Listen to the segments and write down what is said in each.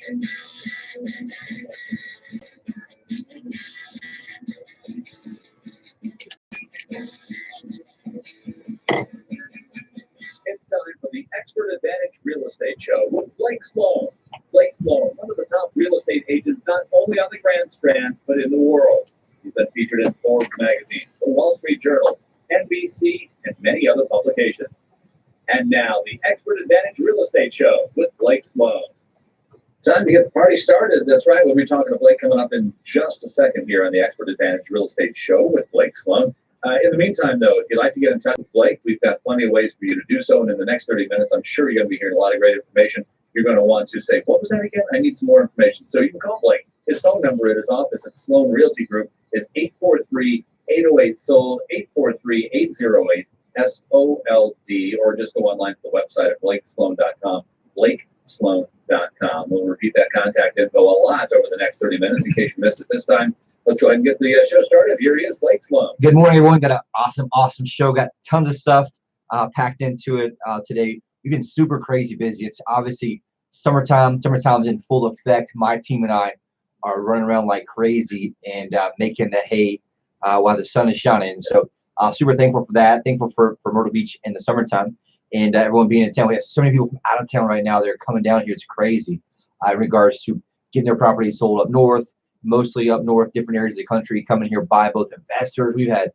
It's time for the Expert Advantage Real Estate Show with Blake Sloan. Blake Sloan, one of the top real estate agents not only on the Grand Strand, but in the world. He's been featured in Forbes magazine, the Wall Street Journal, NBC, and many other publications. And now, the Expert Advantage Real Estate Show with Blake Sloan. Time to get the party started. That's right. We'll be talking to Blake coming up in just a second here on the Expert Advantage Real Estate Show with Blake Sloan. In the meantime, though, if you'd like to get in touch with Blake, we've got plenty of ways for you to do so. And in the next 30 minutes, I'm sure you're going to be hearing a lot of great information. You're going to want to say, what was that again? I need some more information. So you can call Blake. His phone number at his office at Sloan Realty Group is 843-808-SOLD, 843-808-SOLD, or just go online to the website at blakesloan.com, blakesloan.com. We'll repeat that contact info a lot over the next 30 minutes in case you missed it this time. Let's go ahead and get the show started. Here he is, Blake Sloan. Good morning, everyone. Got an awesome show. Got tons of stuff packed into it today. We've been super crazy busy. It's obviously summertime. Summertime's in full effect. My team and I are running around like crazy and making the hay while the sun is shining. So super thankful for that. Thankful for Myrtle Beach in the summertime and everyone being in town. We have so many people from out of town right now that are coming down here. It's crazy in regards to getting their property sold up north. Mostly up north, different areas of the country, coming here by both investors. We've had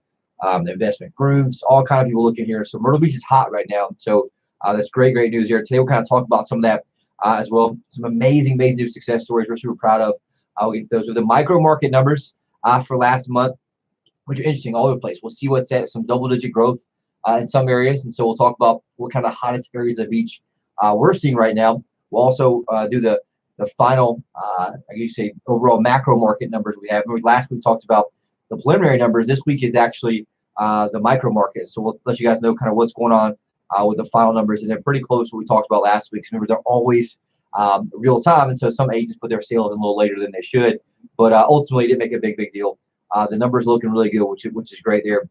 investment groups, all kind of people looking here. So Myrtle Beach is hot right now. So that's great news here. Today we'll kind of talk about some of that as well. Some amazing new success stories we're super proud of. I'll get to those with the micro market numbers for last month, which are interesting all over the place. We'll see what's at some double-digit growth in some areas. And so we'll talk about what kind of the hottest areas of each we're seeing right now. We'll also do the final, I guess you say, overall macro market numbers we have. Last week we talked about the preliminary numbers. This week is actually the micro market. So we'll let you guys know kind of what's going on with the final numbers. And they're pretty close to what we talked about last week. Remember, they're always real time. And so some agents put their sales in a little later than they should. But ultimately, it didn't make a big deal. The numbers looking really good, which is great there.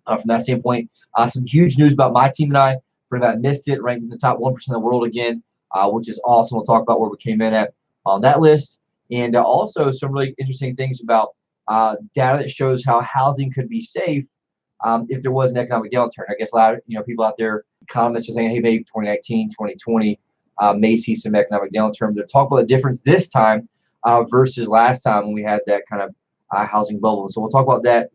From that standpoint, some huge news about my team and I. For anybody that missed it, ranked in the top 1% of the world again. Which is awesome. We'll talk about where we came in at on that list, and also some really interesting things about data that shows how housing could be safe if there was an economic downturn. I guess a lot of people out there, economists are saying, hey, maybe 2019, 2020 may see some economic downturn. They're talking about the difference this time versus last time when we had that kind of housing bubble. So we'll talk about that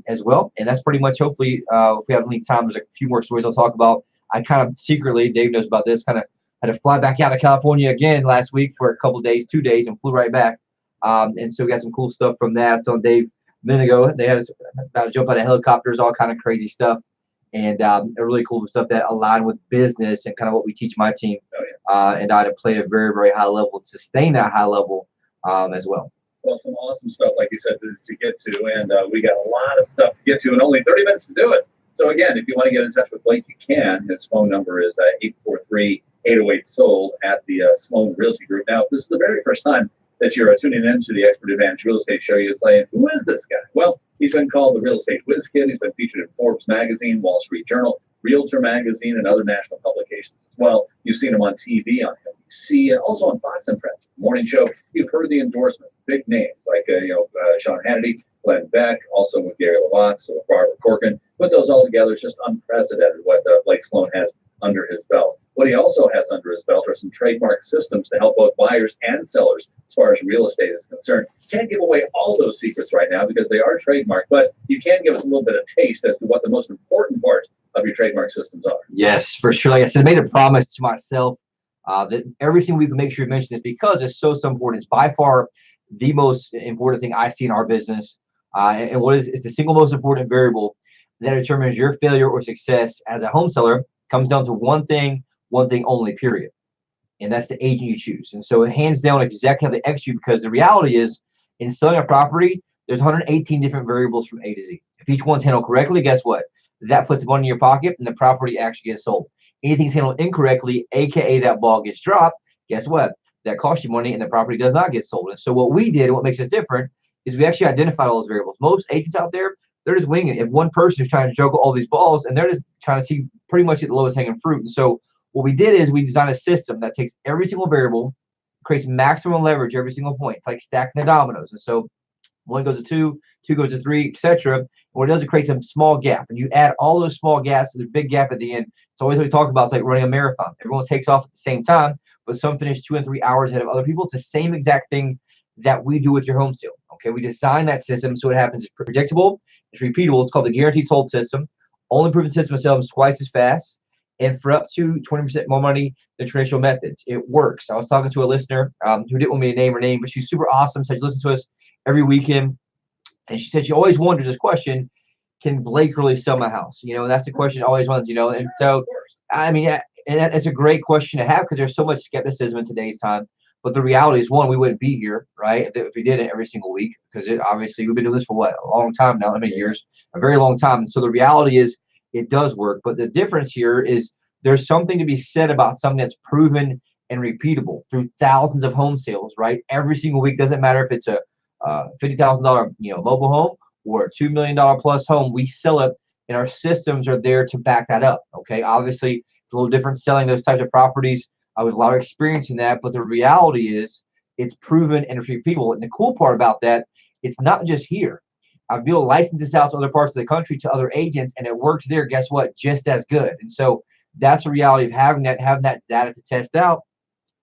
as well, and that's pretty much. Hopefully, if we have any time, there's a few more stories I'll talk about. I kind of secretly, Dave knows about this, kind of had to fly back out of California again last week for a couple days, 2 days, and flew right back. And so we got some cool stuff from that. I was telling Dave a minute ago, they had us about to jump out of helicopters, all kind of crazy stuff. And really cool stuff that aligned with business and kind of what we teach my team. And I to play at a very high level and sustain that high level as well. Well, some awesome stuff, like you said, to get to. And we got a lot of stuff to get to and only 30 minutes to do it. So, again, if you want to get in touch with Blake, you can. His phone number is 843-808-SOLD at the Sloan Realty Group. Now, if this is the very first time that you're tuning into the Expert Advantage Real Estate Show, you're saying, who is this guy? Well, he's been called the Real Estate Whiz Kid. He's been featured in Forbes magazine, Wall Street Journal, Realtor magazine, and other national publications as well. You've seen him on TV, on NBC, and also on Fox and Friends morning show. You've heard the endorsements, big names like Sean Hannity, Glenn Beck, also with Gary LaVox, so Barbara Corcoran. Put those all together, it's just unprecedented what Blake Sloan has under his belt. What he also has under his belt are some trademark systems to help both buyers and sellers as far as real estate is concerned. Can't give away all those secrets right now because they are trademarked, but you can give us a little bit of taste as to what the most important part of your trademark systems are. Yes, for sure. Like I said, I made a promise to myself that every single week we make sure to mention this because it's so important. It's by far the most important thing I see in our business. And what is it's the single most important variable that determines your failure or success as a home seller comes down to one thing only, period. And that's the agent you choose. And so it hands down exactly how they execute, because the reality is in selling a property, there's 118 different variables from A to Z. If each one's handled correctly, guess what? That puts money in your pocket and the property actually gets sold. Anything's handled incorrectly, AKA that ball gets dropped, guess what? That costs you money and the property does not get sold. And so what we did, and what makes us different, is we actually identified all those variables. Most agents out there, they're just winging it. If one person is trying to juggle all these balls and they're just trying to see pretty much at the lowest hanging fruit. And so what we did is we designed a system that takes every single variable creates maximum leverage every single point. It's like stacking the dominoes. And so one goes to two, two goes to three, etc. What it does, it creates a small gap, and you add all those small gaps to the big gap at the end. It's always what we talk about. It's like running a marathon. Everyone takes off at the same time, but some finish 2 and 3 hours ahead of other people. It's the same exact thing that we do with your home sale. Okay, we design that system so it happens. It's predictable, it's repeatable. It's called the guaranteed sold system. Only proven system sells twice as fast and for up to 20% more money than traditional methods. It works. I was talking to a listener who didn't want me to name her name, but she's super awesome. So she listens to us every weekend. And she said she always wondered this question: can Blake really sell my house? You know, and that's the question always wants, you know. And so, I mean, yeah, and it's a great question to have because there's so much skepticism in today's time. But the reality is, one, we wouldn't be here, right, if we did it every single week, because obviously we've been doing this for what, a long time now, how many years, a very long time. And so the reality is it does work. But the difference here is there's something to be said about something that's proven and repeatable through thousands of home sales, right? Every single week, doesn't matter if it's a $50,000 mobile home or a $2 million plus home, we sell it, and our systems are there to back that up. Okay, obviously it's a little different selling those types of properties with a lot of experience in that, but the reality is it's proven and it's repeatable. And the cool part about that, it's not just here. I've been able to license this out to other parts of the country to other agents, and it works there. Guess what? Just as good. And so that's the reality of having that data to test out.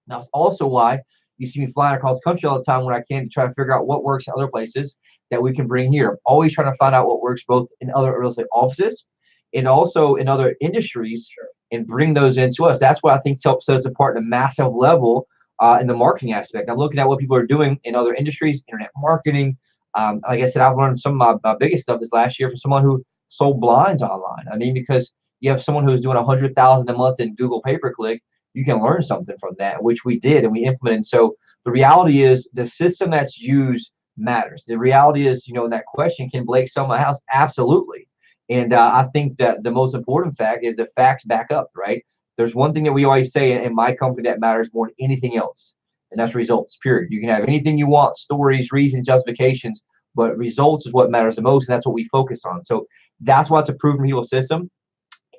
That's also why you see me flying across the country all the time when I can to try to figure out what works in other places that we can bring here. I'm always trying to find out what works both in other real estate offices and also in other industries, and bring those into us. That's what I think helps us apart at a massive level in the marketing aspect. I'm looking at what people are doing in other industries, internet marketing. Like I said, I've learned some of my biggest stuff this last year from someone who sold blinds online. I mean, because you have someone who's doing 100,000 a month in Google pay-per-click, you can learn something from that, which we did and we implemented. So the reality is the system that's used matters. The reality is, that question, can Blake sell my house? Absolutely. And I think that the most important fact is the facts back up, right? There's one thing that we always say in my company that matters more than anything else, and that's results, period. You can have anything you want, stories, reasons, justifications, but results is what matters the most, and that's what we focus on. So that's why it's a proven repeatable system.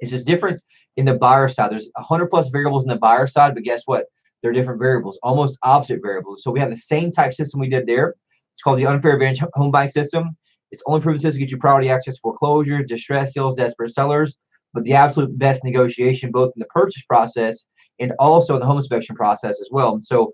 It's just different in the buyer side. There's 100 plus variables in the buyer side, but guess what? They're different variables, almost opposite variables. So we have the same type system we did there. It's called the unfair advantage home buying system. It's only proven system to get you priority access foreclosures, distress sales, desperate sellers, but the absolute best negotiation both in the purchase process and also in the home inspection process as well. And so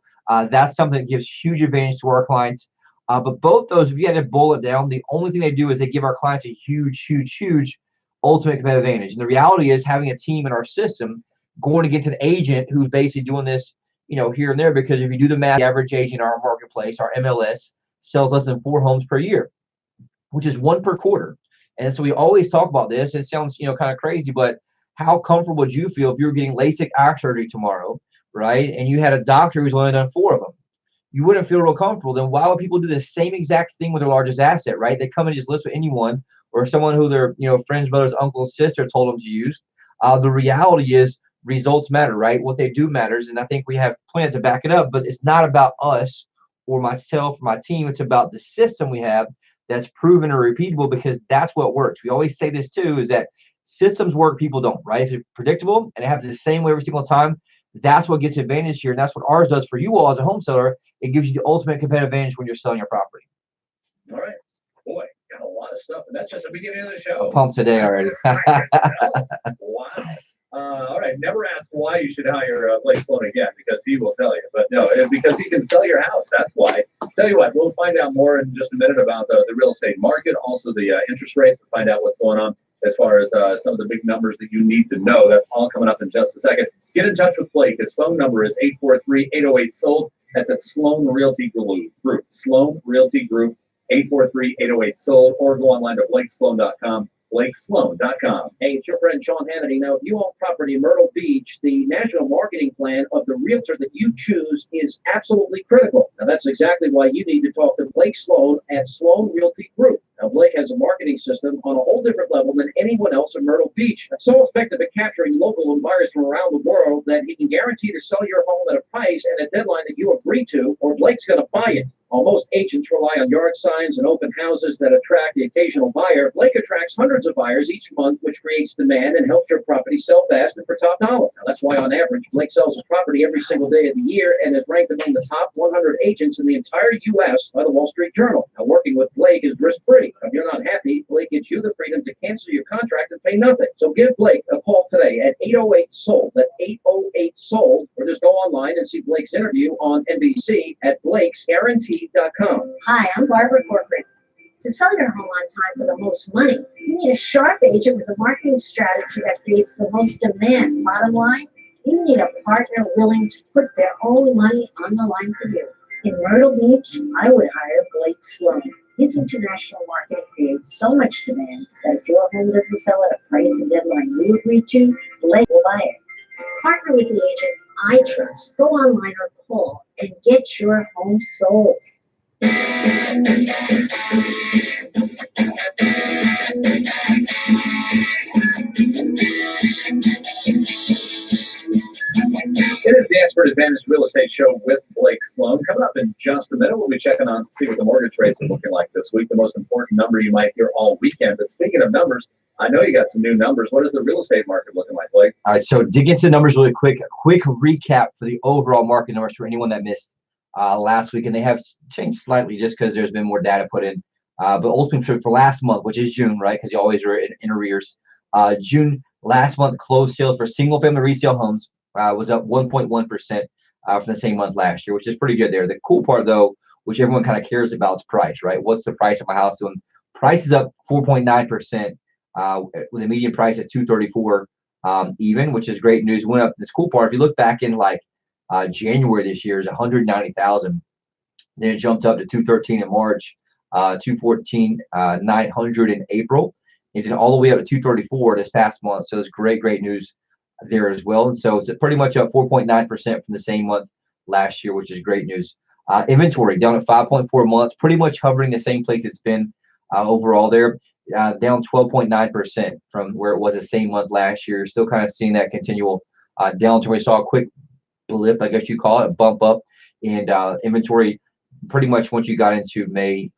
that's something that gives huge advantage to our clients. But both those, if you had to boil it down, the only thing they do is they give our clients a huge, huge, huge ultimate competitive advantage. And the reality is having a team in our system going against an agent who's basically doing this, here and there, because if you do the math, the average agent in our marketplace, our MLS, sells less than 4 homes per year, which is 1 per quarter. And so we always talk about this. It sounds, kind of crazy, but how comfortable would you feel if you were getting LASIK eye surgery tomorrow, right? And you had a doctor who's only done 4 of them? You wouldn't feel real comfortable. Then why would people do the same exact thing with their largest asset, right? They come and just list with anyone or someone who their, friends, brothers, uncles, sister told them to use. The reality is results matter, right? What they do matters. And I think we have plans to back it up, but it's not about us or myself or my team. It's about the system we have that's proven or repeatable, because that's what works. We always say this too, is that systems work, people don't, right? If it's predictable and it happens the same way every single time, that's what gets advantage here. And that's what ours does for you all as a home seller. It gives you the ultimate competitive advantage when you're selling your property. All right. Boy, got a lot of stuff. And that's just the beginning of the show. Pumped today already. Wow. All right. Never ask why you should hire Blake Sloan again, because he will tell you. But no, because he can sell your house. That's why. Tell you what, we'll find out more in just a minute about the real estate market, also the interest rates, and find out what's going on as far as some of the big numbers that you need to know. That's all coming up in just a second. Get in touch with Blake. His phone number is 843-808-SOLD. That's at Sloan Realty Group. Sloan Realty Group, 843-808-SOLD, or go online to blakesloan.com. BlakeSloan.com. Hey, it's your friend Sean Hannity. Now, if you own property in Myrtle Beach, the national marketing plan of the realtor that you choose is absolutely critical. Now, that's exactly why you need to talk to Blake Sloan at Sloan Realty Group. Now, Blake has a marketing system on a whole different level than anyone else in Myrtle Beach. So effective at capturing local and buyers from around the world that he can guarantee to sell your home at a price and a deadline that you agree to, or Blake's going to buy it. While most agents rely on yard signs and open houses that attract the occasional buyer, Blake attracts hundreds of buyers each month, which creates demand and helps your property sell fast and for top dollar. Now, that's why, on average, Blake sells a property every single day of the year and is ranked among the top 100 agents in the entire U.S. by the Wall Street Journal. Now, working with Blake is risk-free. If you're not happy, Blake gives you the freedom to cancel your contract and pay nothing. So give Blake a call today at 808-SOLD. That's 808-SOLD. Or just go online and see Blake's interview on NBC at blakesguarantee.com. Hi, I'm Barbara Corcoran. To sell your home on time for the most money, you need a sharp agent with a marketing strategy that creates the most demand. Bottom line, you need a partner willing to put their own money on the line for you. In Myrtle Beach, I would hire Blake Sloan. His international marketing creates so much demand that if your home doesn't sell at a price and deadline you agree to, Blake will buy it. Partner with the agent I trust. Go online or call and get your home sold. It is the Expert Advantage Real Estate Show with Blake Sloan. Coming up in just a minute, we'll be checking on see what the mortgage rates are looking like this week. The most important number you might hear all weekend. But speaking of numbers, I know you got some new numbers. What is the real estate market looking like, Blake? All right, so dig into the numbers really quick. A quick recap for the overall market numbers for anyone that missed last week, and they have changed slightly just because there's been more data put in. But ultimately for last month, which is June, right? Because you always are in arrears. June last month closed sales for single-family resale homes was up 1.1% from the same month last year, which is pretty good there. The cool part, though, which everyone kind of cares about, is price, right? What's the price of my house doing? Price is up 4.9%. With a median price at 234 even, which is great news. Went up. This cool part, if you look back in like January this year, is 190,000. Then it jumped up to 213 in March, 214 900 in April, and then all the way up to 234 this past month. So it's great news there as well. And so it's pretty much up 4.9% from the same month last year, which is great news. Inventory down at 5.4 months, pretty much hovering the same place it's been overall there. Down 12.9% from where it was the same month last year. Still kind of seeing that continual downturn. We saw a quick blip, I guess you call it, a bump up in inventory pretty much once you got into May,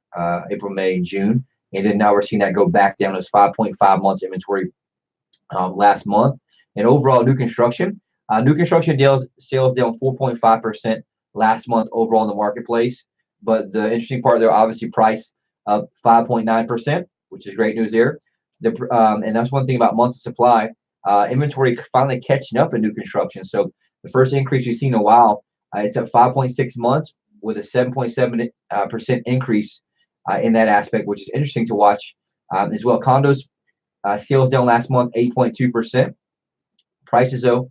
April, May, June. And then now we're seeing that go back down as 5.5 months inventory last month. And overall new construction sales down 4.5% last month overall in the marketplace. But the interesting part there, obviously price up 5.9%. Which is great news there. And that's one thing about months of supply. Inventory finally catching up in new construction. So the first increase we've seen in a while, it's at 5.6 months with a 7.7% increase in that aspect, which is interesting to watch as well. Condos sales down last month 8.2%. Prices though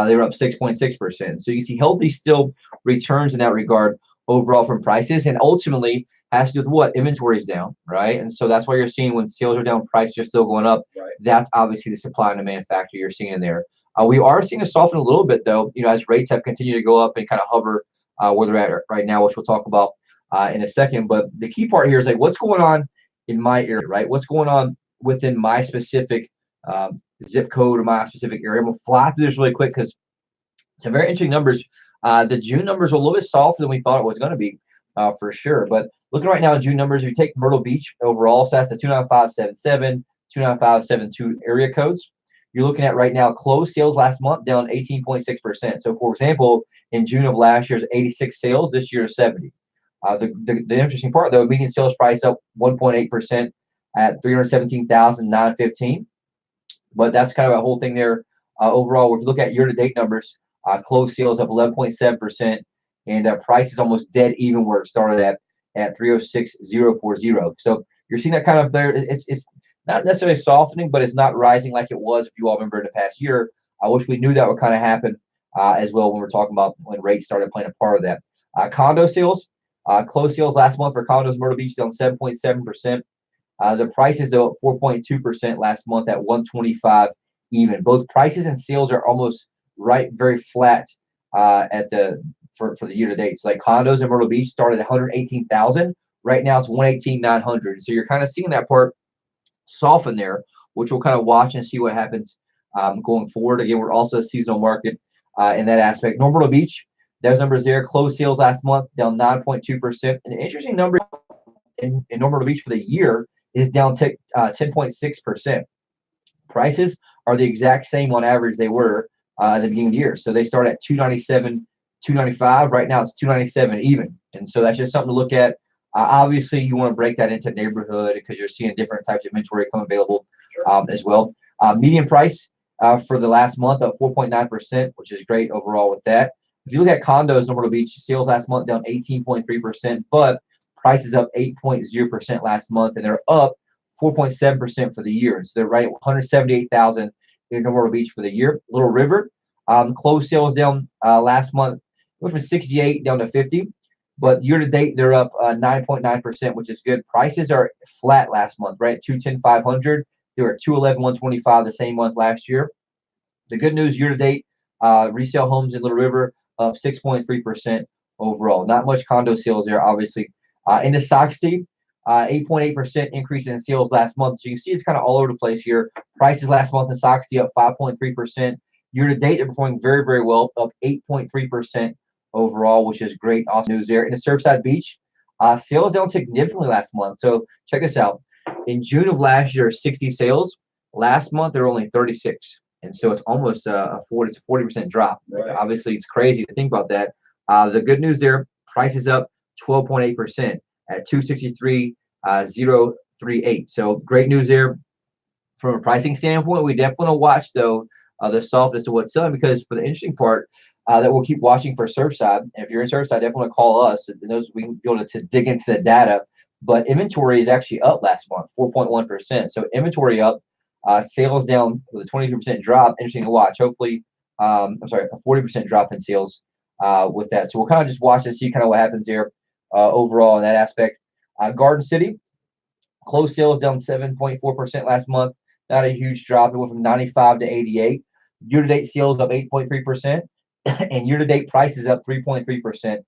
they were up 6.6%. So you see healthy still returns in that regard overall from prices, and ultimately has to do with what? Inventory is down, right? And so that's why you're seeing when sales are down, prices are still going up. Right. That's obviously the supply and demand factor you're seeing in there. We are seeing it soften a little bit, though, as rates have continued to go up and kind of hover where they're at right now, which we'll talk about in a second. But the key part here is like what's going on in my area, right? What's going on within my specific zip code or my specific area? I'm going to fly through this really quick because some very interesting numbers. The June numbers are a little bit softer than we thought it was going to be for sure. But looking right now at June numbers, if you take Myrtle Beach overall, so that's the 29577, 29572 area codes. You're looking at right now closed sales last month down 18.6%. So, for example, in June of last year's 86 sales, this year is 70. The interesting part, though, median sales price up 1.8% at 317,915. But that's kind of a whole thing there. Overall, if you look at year-to-date numbers, closed sales up 11.7%, and price is almost dead even where it started at 306,040. So you're seeing that kind of there. It's not necessarily softening, but it's not rising like it was, if you all remember, in the past year. I wish we knew that would kind of happen as well when we're talking about when rates started playing a part of that. Condo sales, closed sales last month for condos, Myrtle Beach down 7.7%. The prices though up 4.2% last month at 125 even. Both prices and sales are almost very flat at for the year to date. So like condos in Myrtle Beach started at 118,000. Right now it's 118,900. So you're kind of seeing that part soften there, which we'll kind of watch and see what happens going forward. Again, we're also a seasonal market in that aspect. Myrtle Beach, Those numbers there. Closed sales last month down 9.2%. An interesting number in Myrtle Beach for the year is down 10.6%. Prices are the exact same on average they were at the beginning of the year. So they start at 297, 295. Right now it's 297 even. And so that's just something to look at. Obviously, you want to break that into neighborhood because you're seeing different types of inventory come available as well. Median price for the last month up 4.9%, which is great overall with that. If you look at condos in Myrtle Beach, sales last month down 18.3%, but prices up 8.0% last month, and they're up 4.7% for the year. So they're right at 178,000 in Myrtle Beach for the year. Little River, closed sales down last month, went from 68 down to 50, but year to date they're up 9.9%, which is good. Prices are flat last month, right? 210,500. They were at 211,125 the same month last year. The good news year to date, resale homes in Little River up 6.3% overall. Not much condo sales there, obviously. In the Soxty, 8.8% increase in sales last month. So you can see it's kind of all over the place here. Prices last month in Soxty up 5.3%. Year to date, they're performing very, very well, up 8.3% overall, which is great. Awesome news there. In the Surfside Beach, sales down significantly last month. So check this out. In June of last year, 60 sales. Last month, there were only 36. And so it's almost a 40% drop. Right. Obviously, it's crazy to think about that. The good news there, prices up 12.8% at 263,038. So great news there. From a pricing standpoint, we definitely want to watch, though, the softness of what's selling, because for the interesting part that we'll keep watching for Surfside. And if you're in Surfside, definitely call us. And those we can be able to dig into the data. But inventory is actually up last month, 4.1%. So inventory up, sales down with a 23% drop. Interesting to watch. Hopefully, a 40% drop in sales with that. So we'll kind of just watch and see kind of what happens there overall in that aspect. Garden City, closed sales down 7.4% last month. Not a huge drop. It went from 95 to 88. Year-to-date sales up 8.3%. And year-to-date prices up 3.3%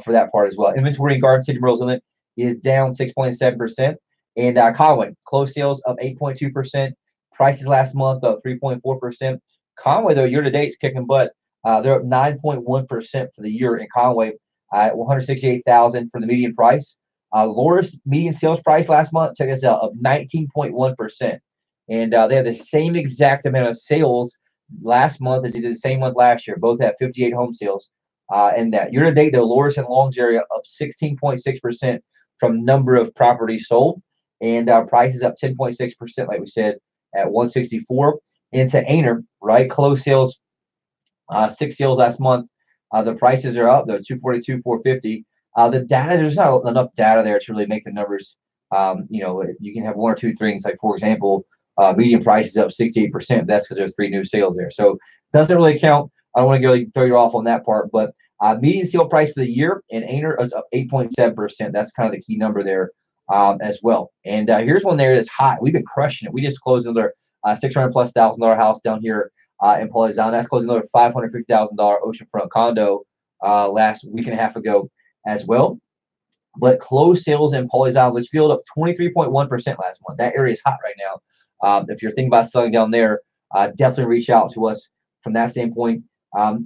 for that part as well. Inventory in Garden City, Myrtle Beach is down 6.7%. And Conway, closed sales up 8.2%. Prices last month up 3.4%. Conway, though, year-to-date is kicking butt. They're up 9.1% for the year in Conway at 168,000 for the median price. Loris median sales price last month, check this out, up 19.1%. And they have the same exact amount of sales last month as they did the same month last year. Both have 58 home sales. And that year to date, the Loris and Longs area up 16.6% from number of properties sold, and prices up 10.6%, like we said, at 164. Into Aner, right? Closed sales, 6 sales last month. The prices are up though, 242, 450. The data, there's not enough data there to really make the numbers. You can have one or two things, like for example, median price is up 68%. That's because there's 3 new sales there. So doesn't really count. I don't want to go throw you off on that part, but median sale price for the year in Aner is up 8.7%. That's kind of the key number there as well. And here's one there that's hot. We've been crushing it. We just closed another $600,000+ house down here in Pawleys Island. That's closed another $550,000 oceanfront condo last week and a half ago as well. But closed sales in Pawleys Island, Litchfield, up 23.1% last month. That area is hot right now. If you're thinking about selling down there, definitely reach out to us from that standpoint.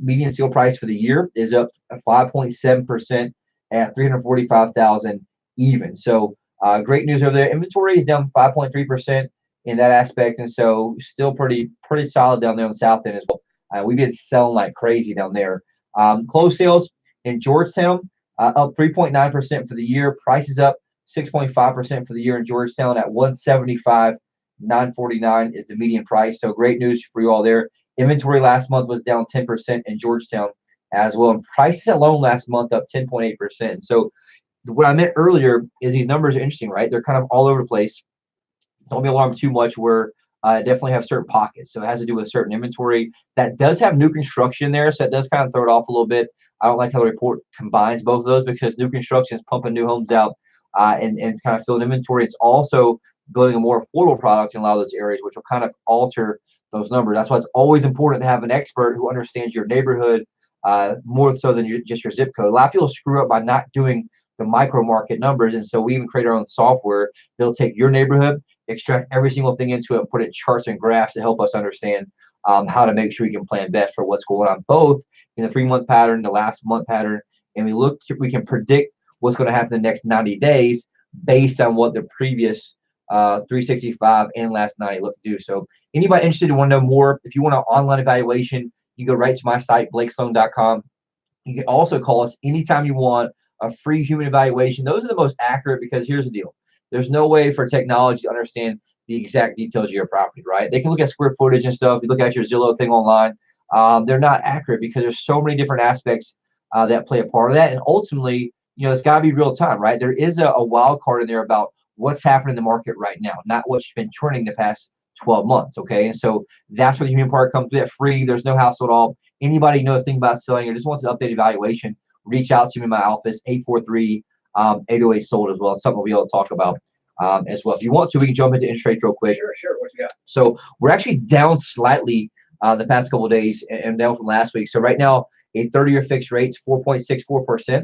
Median sale price for the year is up 5.7% at $345,000 even. So great news over there. Inventory is down 5.3% in that aspect, and so still pretty solid down there on the south end as well. We've been selling like crazy down there. Closed sales in Georgetown up 3.9% for the year. Prices up 6.5% for the year in Georgetown at $175,949 is the median price. So great news for you all there. Inventory last month was down 10% in Georgetown as well. And prices alone last month up 10.8%. So what I meant earlier is these numbers are interesting, right? They're kind of all over the place. Don't be alarmed too much. We're definitely have certain pockets. So it has to do with certain inventory that does have new construction there. So it does kind of throw it off a little bit. I don't like how the report combines both of those, because new construction is pumping new homes out and kind of filling inventory. It's also building a more affordable product in a lot of those areas, which will kind of alter those numbers. That's why it's always important to have an expert who understands your neighborhood more so than just your zip code. A lot of people screw up by not doing the micro market numbers, and so we even create our own software that'll take your neighborhood, extract every single thing into it, and put it in charts and graphs to help us understand how to make sure we can plan best for what's going on both in the 3-month pattern, the last month pattern, and we can predict what's going to happen in the next 90 days based on what the previous 365 and last 90 look to do. So anybody interested and want to know more, if you want an online evaluation, you go right to my site, blakesloan.com. You can also call us anytime you want, a free human evaluation. Those are the most accurate, because here's the deal. There's no way for technology to understand the exact details of your property, right? They can look at square footage and stuff. You look at your Zillow thing online. They're not accurate because there's so many different aspects that play a part of that. And ultimately, it's got to be real time, right? There is a wild card in there about what's happening in the market right now, not what's been trending the past 12 months, okay? And so that's where the human part comes through. That free. There's no hassle at all. Anybody knows anything about selling or just wants an updated evaluation, reach out to me in my office, 843-808 sold as well. It's something we'll be able to talk about as well. If you want to, we can jump into interest rates real quick. Sure. What you got? So we're actually down slightly the past couple of days and down from last week. So right now, a 30-year fixed rate is 4.64%.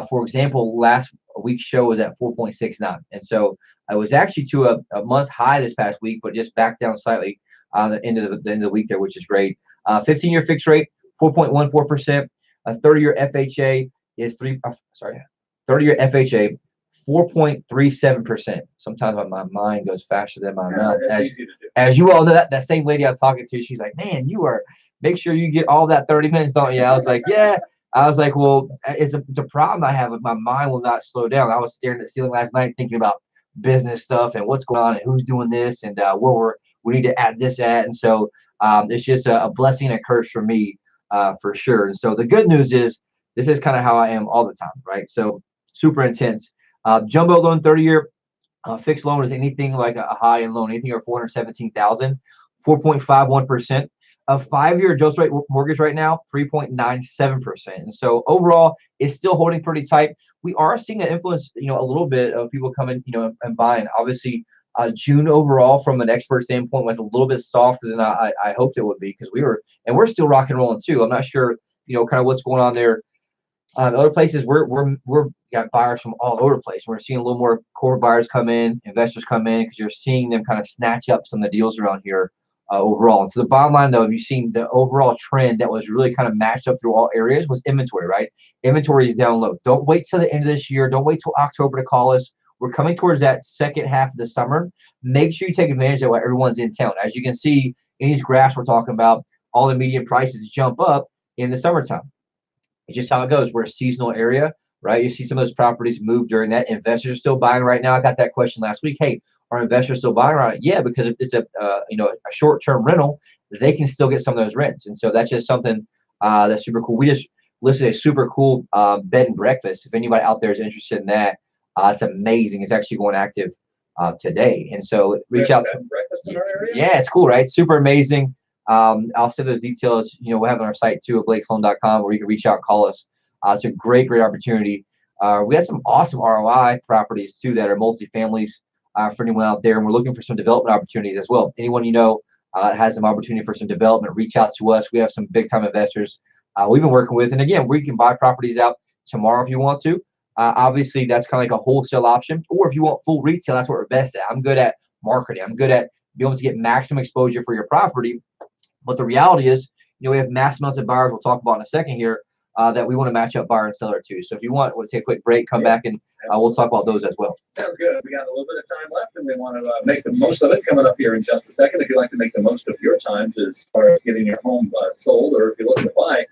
For example, last week's show was at 4.69. And so I was actually to a month high this past week, but just back down slightly the end of the week there, which is great. 15-year fixed rate, 4.14%. A 30-year FHA is 30-year FHA, 4.37%. Sometimes my mind goes faster than my mouth. As you all know, that same lady I was talking to, she's like, man, make sure you get all that 30 minutes, don't you? I was like, yeah. I was like, well, it's a problem I have. My mind will not slow down. I was staring at the ceiling last night thinking about business stuff and what's going on and who's doing this and where we need to add this at. And so it's just a blessing and a curse for me, for sure. And so the good news is this is kind of how I am all the time, right? So super intense. Jumbo loan, 30-year fixed loan is anything like a high-end loan, anything over $417,000, 4.51%. A 5-year adjustable rate mortgage right now, 3.97%. And so overall, it's still holding pretty tight. We are seeing an influence, a little bit of people coming, and buying. Obviously, June overall, from an expert standpoint, was a little bit softer than I hoped it would be, because we're still rock and rolling too. I'm not sure, kind of what's going on there. Other places, we're got buyers from all over the place. We're seeing a little more core buyers come in, investors come in, because you're seeing them kind of snatch up some of the deals around here. Overall. And so the bottom line, though, if you've seen the overall trend that was really kind of matched up through all areas, was inventory, right? Inventory is down low. Don't wait till the end of this year. Don't wait till October to call us. We're coming towards that second half of the summer. Make sure you take advantage of while everyone's in town. As you can see in these graphs we're talking about, all the median prices jump up in the summertime. It's just how it goes. We're a seasonal area, right? You see some of those properties move during that. Investors are still buying right now. I got that question last week. Hey, are investors still buying right? Yeah, because if it's a short-term rental, they can still get some of those rents. And so that's just something that's super cool. We just listed a super cool bed and breakfast. If anybody out there is interested in that, it's amazing. It's actually going active today. And so reach out. Yeah, it's cool, right? Super amazing. I'll send those details. We'll have it on our site too at blakesloan.com, where you can reach out, call us. It's a great opportunity. We have some awesome ROI properties too that are multifamilies. For anyone out there, and we're looking for some development opportunities as well. Anyone has some opportunity for some development, reach out to us. We have some big time investors we've been working with, and again, we can buy properties out tomorrow if you want to. Obviously, that's kind of like a wholesale option, or if you want full retail, that's what we're best at. I'm good at marketing. I'm good at being able to get maximum exposure for your property. But the reality is, we have mass amounts of buyers. We'll talk about in a second here. That we want to match up buyer and seller too. So if you want, we'll take a quick break, come back, and we'll talk about those as well. Sounds good. We got a little bit of time left, and we want to make the most of it coming up here in just a second. If you'd like to make the most of your time as far as getting your home sold, or if you're looking to buy,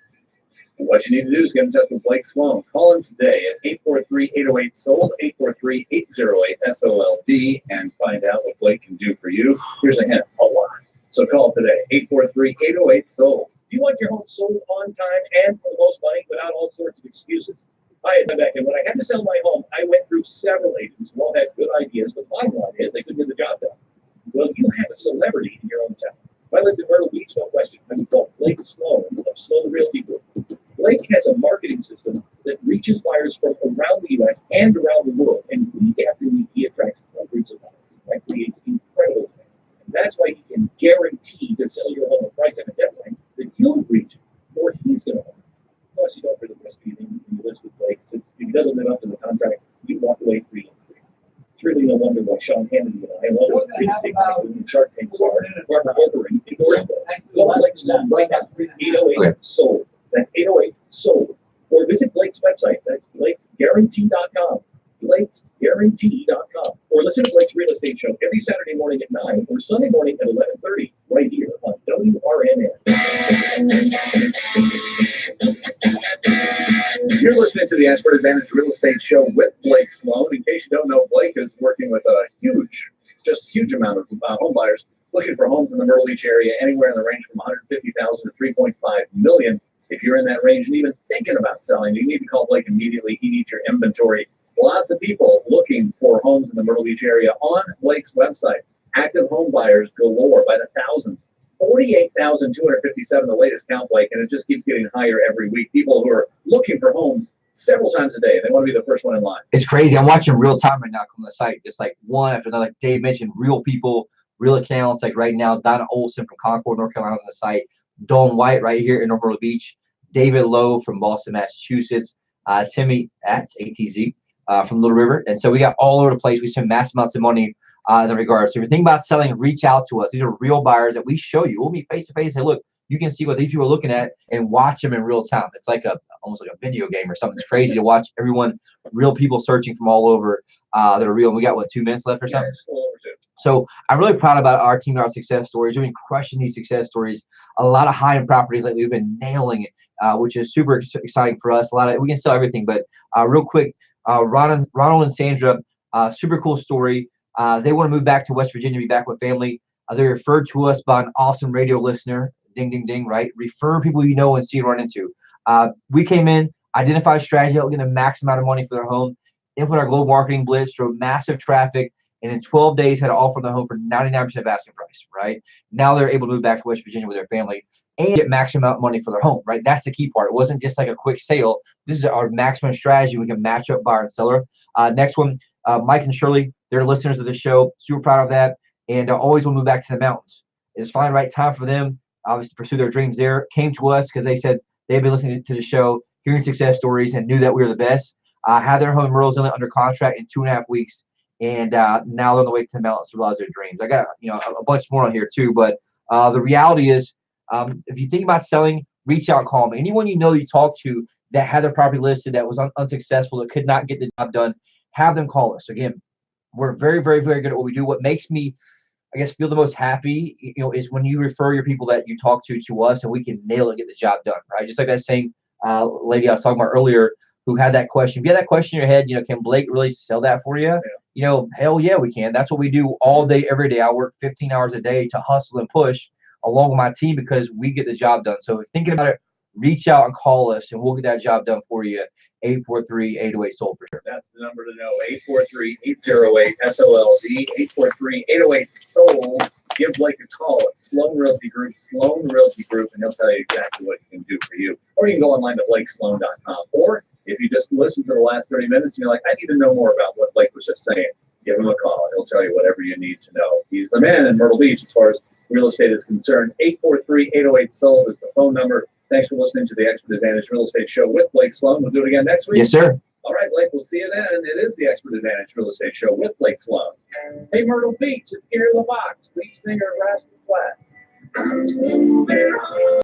what you need to do is get in touch with Blake Sloan. Call him today at 843-808-SOLD, 843-808-SOLD, and find out what Blake can do for you. Here's a hint, a lot. So call today, 843-808-SOLD. You want your home sold on time and for the most money without all sorts of excuses? I had back, and when I had to sell my home, I went through several agents who all had good ideas, but bottom line is they couldn't get the job done. Well, you have a celebrity in your own town. If I lived in Myrtle Beach, no question. I would call Blake Sloan of Sloan Realty Group. Blake has a marketing system that reaches buyers from around the U.S. and around the world, and week after week, he attracts hundreds of buyers. That creates incredible demand. And that's why he can guarantee to sell your home at price and a deadline that you'll agree to, or he's going to want. Plus, you don't really risk anything when you list with Blake. Since if he doesn't live up to the contract, you walk away free and free. It's really no wonder why Sean Hannity and I, along with real estate and Shark Tank star Barbara Holbering, endorsed Blake. Call Blake Sloan right now, 808-SOLD. That's 808 Blake'sGuarantee.com. Blake'sGuarantee.com. Or listen to Blake's Real Estate Show every Saturday morning at 9 or Sunday morning at 11:30 right here on WRNN. You're listening to the Expert Advantage Real Estate Show with Blake Sloan. In case you don't know, Blake is working with a huge amount of home buyers looking for homes in the Myrtle Beach area, anywhere in the range from $150,000 to $3.5 million. If you're in that range and even thinking about selling, you need to call Blake immediately. He needs your inventory. Lots of people looking for homes in the Myrtle Beach area on Blake's website. Active home buyers galore by the thousands. 48,257, the latest count, Blake, and it just keeps getting higher every week. People who are looking for homes several times a day. They want to be the first one in line. It's crazy. I'm watching real time right now come on the site, just like one after another. Like Dave mentioned, real people, real accounts. Like right now, Donna Olson from Concord, North Carolina, is on the site. Dawn White right here in Myrtle Beach. David Lowe from Boston, Massachusetts. Timmy at ATZ from Little River. And so we got all over the place. We spend mass amounts of money in the regard. So if you're thinking about selling, reach out to us. These are real buyers that we show you. We'll meet face to face. Say, look, you can see what these people are looking at and watch them in real time. It's like almost like a video game or something. It's crazy to watch everyone, real people searching from all over that are real. And we got, what, 2 minutes left or something? Yeah, just a little over 2. So I'm really proud about our team, our success stories. We've been crushing these success stories. A lot of high-end properties lately. We've been nailing it, which is super exciting for us. We can sell everything, but real quick, Ronald and Sandra, super cool story. They want to move back to West Virginia, be back with family. They're referred to us by an awesome radio listener. Ding, ding, ding, right? Refer people you know and see and run into. We came in, identified a strategy that would get the max amount of money for their home, implement our global marketing blitz, drove massive traffic, and in 12 days had an offer on the home for 99% of asking price, right? Now they're able to move back to West Virginia with their family and get maximum amount of money for their home, right? That's the key part. It wasn't just like a quick sale. This is our maximum strategy. We can match up buyer and seller. Next one, Mike and Shirley, they're listeners of the show. Super proud of that. And always will move back to the mountains. It's finally the right time for them, obviously, to pursue their dreams there. Came to us because they said they've been listening to the show, hearing success stories, and knew that we were the best. Had their home in Myrtle Beach under contract in 2.5 weeks. And now they're on the way to the mountains to realize their dreams. I got a bunch more on here too, but the reality is, if you think about selling, reach out, call me. Anyone you know you talk to that had their property listed that was unsuccessful, that could not get the job done, have them call us. Again, we're very, very, very good at what we do. What makes me, I guess, feel the most happy, is when you refer your people that you talk to us, and we can nail it, get the job done, right? Just like that same lady I was talking about earlier, who had that question. If you had that question in your head, can Blake really sell that for you? Yeah. Hell yeah, we can. That's what we do all day, every day. I work 15 hours a day to hustle and push along with my team because we get the job done. So if thinking about it, reach out and call us, and we'll get that job done for you. 843-808-SOLD for sure. That's the number to know. 843-808-SOLD. 843-808-SOLD. Give Blake a call at Sloan Realty Group, and he'll tell you exactly what he can do for you. Or you can go online to blakesloan.com. Or if you just listen to the last 30 minutes and you're like, I need to know more about what Blake was just saying, give him a call. He'll tell you whatever you need to know. He's the man in Myrtle Beach as far as real estate is concerned. 843-808-SOLD is the phone number. Thanks for listening to the Expert Advantage Real Estate Show with Blake Sloan. We'll do it again next week. Yes, sir. All right, Blake, we'll see you then. It is the Expert Advantage Real Estate Show with Blake Sloan. Hey, Myrtle Beach, it's Gary LaVox, lead singer of Rascal Flats.